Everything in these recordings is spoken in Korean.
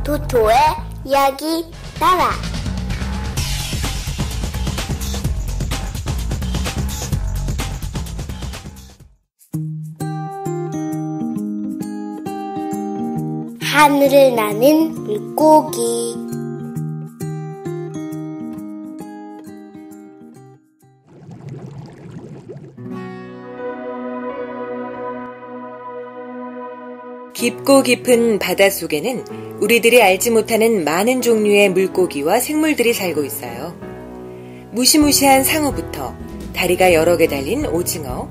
토토의 이야기 나라. 하늘을 나는 물고기. 깊고 깊은 바닷속에는 우리들이 알지 못하는 많은 종류의 물고기와 생물들이 살고 있어요. 무시무시한 상어부터 다리가 여러 개 달린 오징어,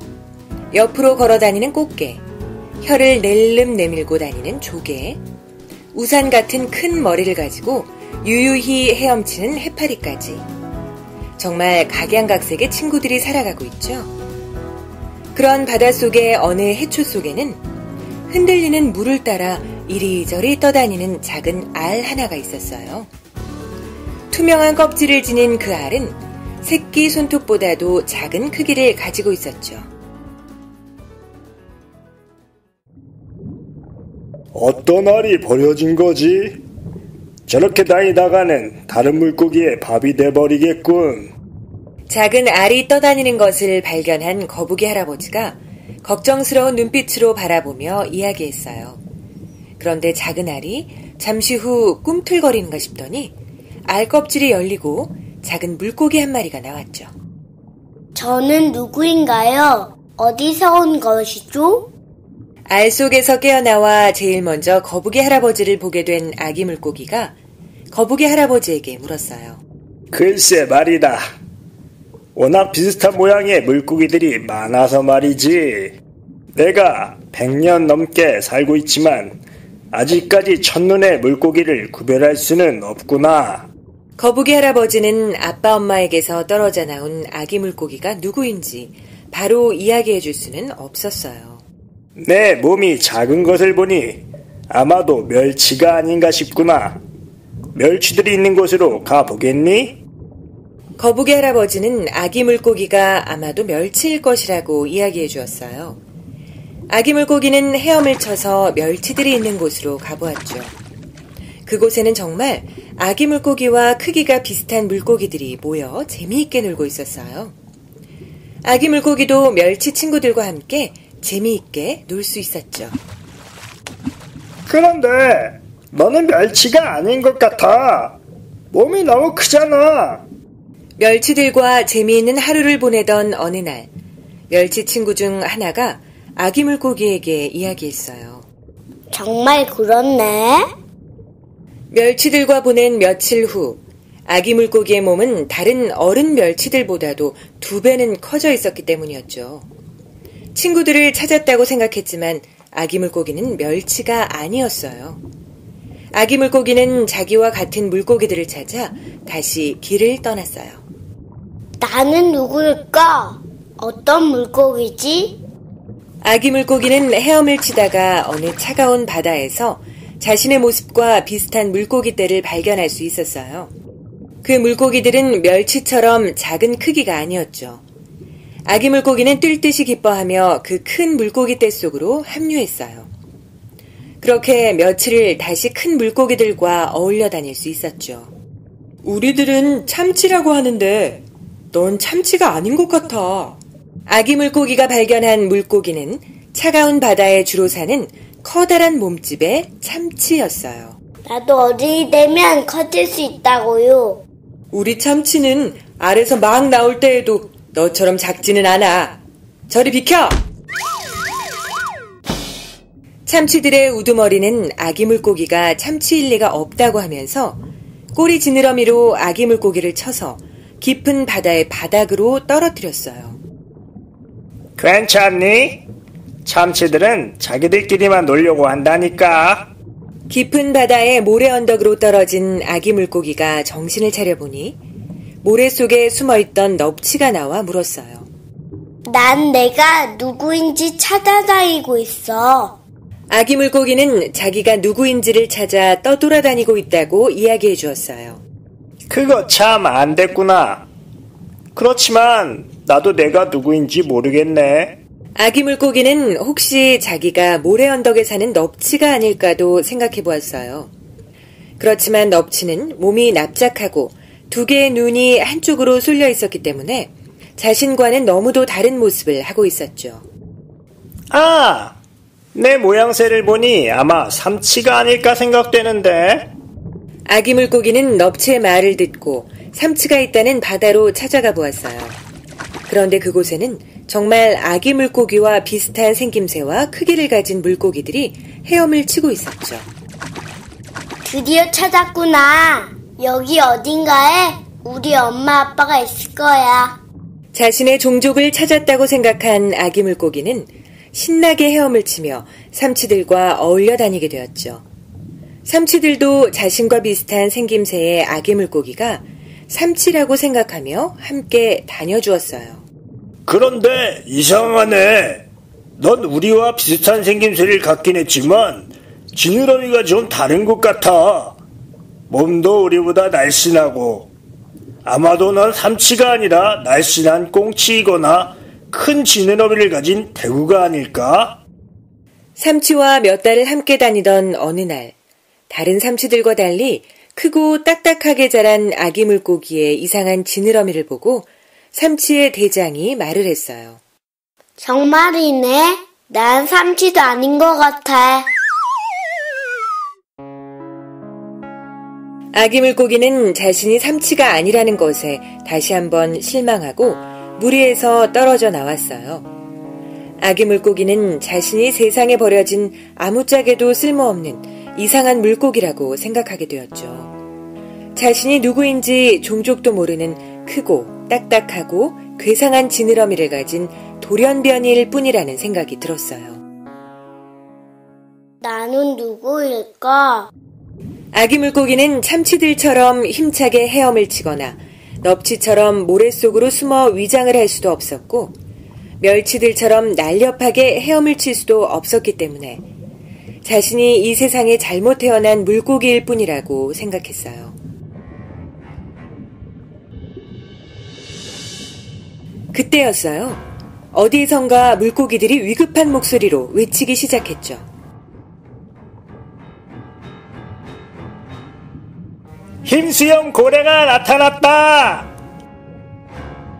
옆으로 걸어다니는 꽃게, 혀를 낼름 내밀고 다니는 조개, 우산 같은 큰 머리를 가지고 유유히 헤엄치는 해파리까지. 정말 각양각색의 친구들이 살아가고 있죠. 그런 바닷속의 어느 해초 속에는 흔들리는 물을 따라 이리저리 떠다니는 작은 알 하나가 있었어요. 투명한 껍질을 지닌 그 알은 새끼 손톱보다도 작은 크기를 가지고 있었죠. 어떤 알이 버려진 거지? 저렇게 다니다가는 다른 물고기의 밥이 돼버리겠군. 작은 알이 떠다니는 것을 발견한 거북이 할아버지가 걱정스러운 눈빛으로 바라보며 이야기했어요. 그런데 작은 알이 잠시 후 꿈틀거리는가 싶더니 알 껍질이 열리고 작은 물고기 한 마리가 나왔죠. 저는 누구인가요? 어디서 온 것이죠? 알 속에서 깨어나와 제일 먼저 거북이 할아버지를 보게 된 아기 물고기가 거북이 할아버지에게 물었어요. 글쎄 말이다. 워낙 비슷한 모양의 물고기들이 많아서 말이지. 내가 100년 넘게 살고 있지만 아직까지 첫눈에 물고기를 구별할 수는 없구나. 거북이 할아버지는 아빠 엄마에게서 떨어져 나온 아기 물고기가 누구인지 바로 이야기해 줄 수는 없었어요. 내 몸이 작은 것을 보니 아마도 멸치가 아닌가 싶구나. 멸치들이 있는 곳으로 가보겠니? 거북이 할아버지는 아기 물고기가 아마도 멸치일 것이라고 이야기해 주었어요. 아기 물고기는 헤엄을 쳐서 멸치들이 있는 곳으로 가보았죠. 그곳에는 정말 아기 물고기와 크기가 비슷한 물고기들이 모여 재미있게 놀고 있었어요. 아기 물고기도 멸치 친구들과 함께 재미있게 놀 수 있었죠. 그런데 너는 멸치가 아닌 것 같아. 몸이 너무 크잖아. 멸치들과 재미있는 하루를 보내던 어느 날, 멸치 친구 중 하나가 아기 물고기에게 이야기했어요. 정말 그렇네. 멸치들과 보낸 며칠 후, 아기 물고기의 몸은 다른 어른 멸치들보다도 2배는 커져 있었기 때문이었죠. 친구들을 찾았다고 생각했지만 아기 물고기는 멸치가 아니었어요. 아기 물고기는 자기와 같은 물고기들을 찾아 다시 길을 떠났어요. 나는 누구일까? 어떤 물고기지? 아기 물고기는 헤엄을 치다가 어느 차가운 바다에서 자신의 모습과 비슷한 물고기떼를 발견할 수 있었어요. 그 물고기들은 멸치처럼 작은 크기가 아니었죠. 아기 물고기는 뛸 듯이 기뻐하며 그 큰 물고기떼 속으로 합류했어요. 그렇게 며칠을 다시 큰 물고기들과 어울려 다닐 수 있었죠. 우리들은 참치라고 하는데 넌 참치가 아닌 것 같아. 아기 물고기가 발견한 물고기는 차가운 바다에 주로 사는 커다란 몸집의 참치였어요. 나도 어른이 되면 커질 수 있다고요. 우리 참치는 알에서 막 나올 때에도 너처럼 작지는 않아. 저리 비켜! 참치들의 우두머리는 아기 물고기가 참치일 리가 없다고 하면서 꼬리 지느러미로 아기 물고기를 쳐서 깊은 바다의 바닥으로 떨어뜨렸어요. 괜찮니? 참치들은 자기들끼리만 놀려고 한다니까. 깊은 바다의 모래 언덕으로 떨어진 아기 물고기가 정신을 차려보니 모래 속에 숨어있던 넙치가 나와 물었어요. 난 내가 누구인지 찾아다니고 있어. 아기 물고기는 자기가 누구인지를 찾아 떠돌아다니고 있다고 이야기해 주었어요. 그거 참 안 됐구나. 그렇지만 나도 내가 누구인지 모르겠네. 아기 물고기는 혹시 자기가 모래 언덕에 사는 넙치가 아닐까도 생각해 보았어요. 그렇지만 넙치는 몸이 납작하고 두 개의 눈이 한쪽으로 쏠려 있었기 때문에 자신과는 너무도 다른 모습을 하고 있었죠. 아! 내 모양새를 보니 아마 삼치가 아닐까 생각되는데. 아기 물고기는 넙치의 말을 듣고 삼치가 있다는 바다로 찾아가 보았어요. 그런데 그곳에는 정말 아기 물고기와 비슷한 생김새와 크기를 가진 물고기들이 헤엄을 치고 있었죠. 드디어 찾았구나. 여기 어딘가에 우리 엄마 아빠가 있을 거야. 자신의 종족을 찾았다고 생각한 아기 물고기는 신나게 헤엄을 치며 삼치들과 어울려 다니게 되었죠. 삼치들도 자신과 비슷한 생김새의 아기 물고기가 삼치라고 생각하며 함께 다녀주었어요. 그런데 이상하네. 넌 우리와 비슷한 생김새를 갖긴 했지만 지느러미가 좀 다른 것 같아. 몸도 우리보다 날씬하고 아마도 넌 삼치가 아니라 날씬한 꽁치이거나 큰 지느러미를 가진 대구가 아닐까? 삼치와 몇 달을 함께 다니던 어느 날 다른 삼치들과 달리 크고 딱딱하게 자란 아기 물고기의 이상한 지느러미를 보고 삼치의 대장이 말을 했어요. 정말이네. 난 삼치도 아닌 것 같아. 아기 물고기는 자신이 삼치가 아니라는 것에 다시 한번 실망하고 무리에서 떨어져 나왔어요. 아기 물고기는 자신이 세상에 버려진 아무짝에도 쓸모없는 이상한 물고기라고 생각하게 되었죠. 자신이 누구인지 종족도 모르는 크고 딱딱하고 괴상한 지느러미를 가진 돌연변이일 뿐이라는 생각이 들었어요. 나는 누구일까? 아기 물고기는 참치들처럼 힘차게 헤엄을 치거나 넙치처럼 모래 속으로 숨어 위장을 할 수도 없었고 멸치들처럼 날렵하게 헤엄을 칠 수도 없었기 때문에 자신이 이 세상에 잘못 태어난 물고기일 뿐이라고 생각했어요. 그때였어요. 어디선가 물고기들이 위급한 목소리로 외치기 시작했죠. 흰수염 고래가 나타났다!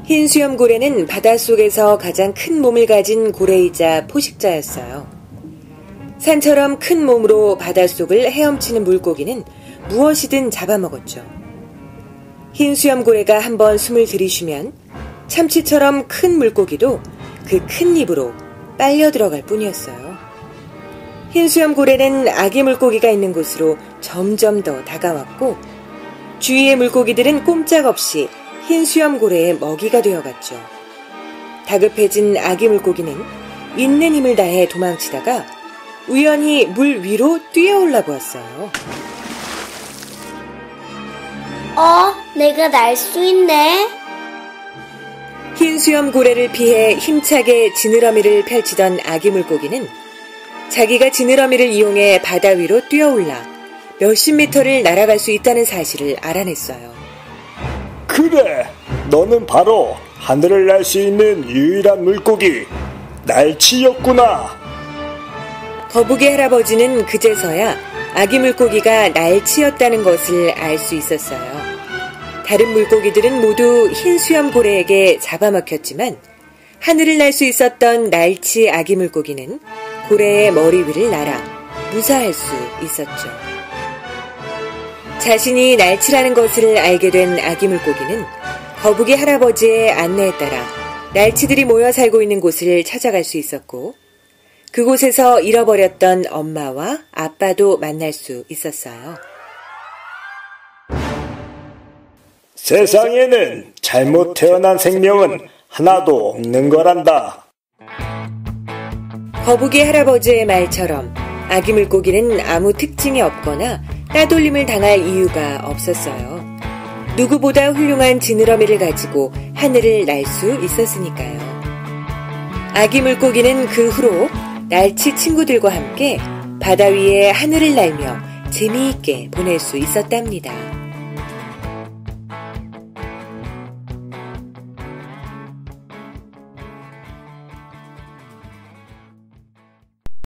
흰수염 고래는 바닷속에서 가장 큰 몸을 가진 고래이자 포식자였어요. 산처럼 큰 몸으로 바닷속을 헤엄치는 물고기는 무엇이든 잡아먹었죠. 흰수염 고래가 한번 숨을 들이쉬면 참치처럼 큰 물고기도 그 큰 입으로 빨려 들어갈 뿐이었어요. 흰수염 고래는 아기 물고기가 있는 곳으로 점점 더 다가왔고 주위의 물고기들은 꼼짝없이 흰수염 고래의 먹이가 되어갔죠. 다급해진 아기 물고기는 있는 힘을 다해 도망치다가 우연히 물 위로 뛰어올라 보았어요. 내가 날 수 있네. 흰수염 고래를 피해 힘차게 지느러미를 펼치던 아기 물고기는 자기가 지느러미를 이용해 바다 위로 뛰어올라 몇십 미터를 날아갈 수 있다는 사실을 알아냈어요. 그래, 너는 바로 하늘을 날 수 있는 유일한 물고기, 날치였구나. 거북이 할아버지는 그제서야 아기 물고기가 날치였다는 것을 알 수 있었어요. 다른 물고기들은 모두 흰수염 고래에게 잡아먹혔지만 하늘을 날 수 있었던 날치 아기 물고기는 고래의 머리 위를 날아 무사할 수 있었죠. 자신이 날치라는 것을 알게 된 아기 물고기는 거북이 할아버지의 안내에 따라 날치들이 모여 살고 있는 곳을 찾아갈 수 있었고 그곳에서 잃어버렸던 엄마와 아빠도 만날 수 있었어요. 세상에는 잘못 태어난 생명은 하나도 없는 거란다. 거북이 할아버지의 말처럼 아기 물고기는 아무 특징이 없거나 따돌림을 당할 이유가 없었어요. 누구보다 훌륭한 지느러미를 가지고 하늘을 날 수 있었으니까요. 아기 물고기는 그 후로 날치 친구들과 함께 바다 위에 하늘을 날며 재미있게 보낼 수 있었답니다.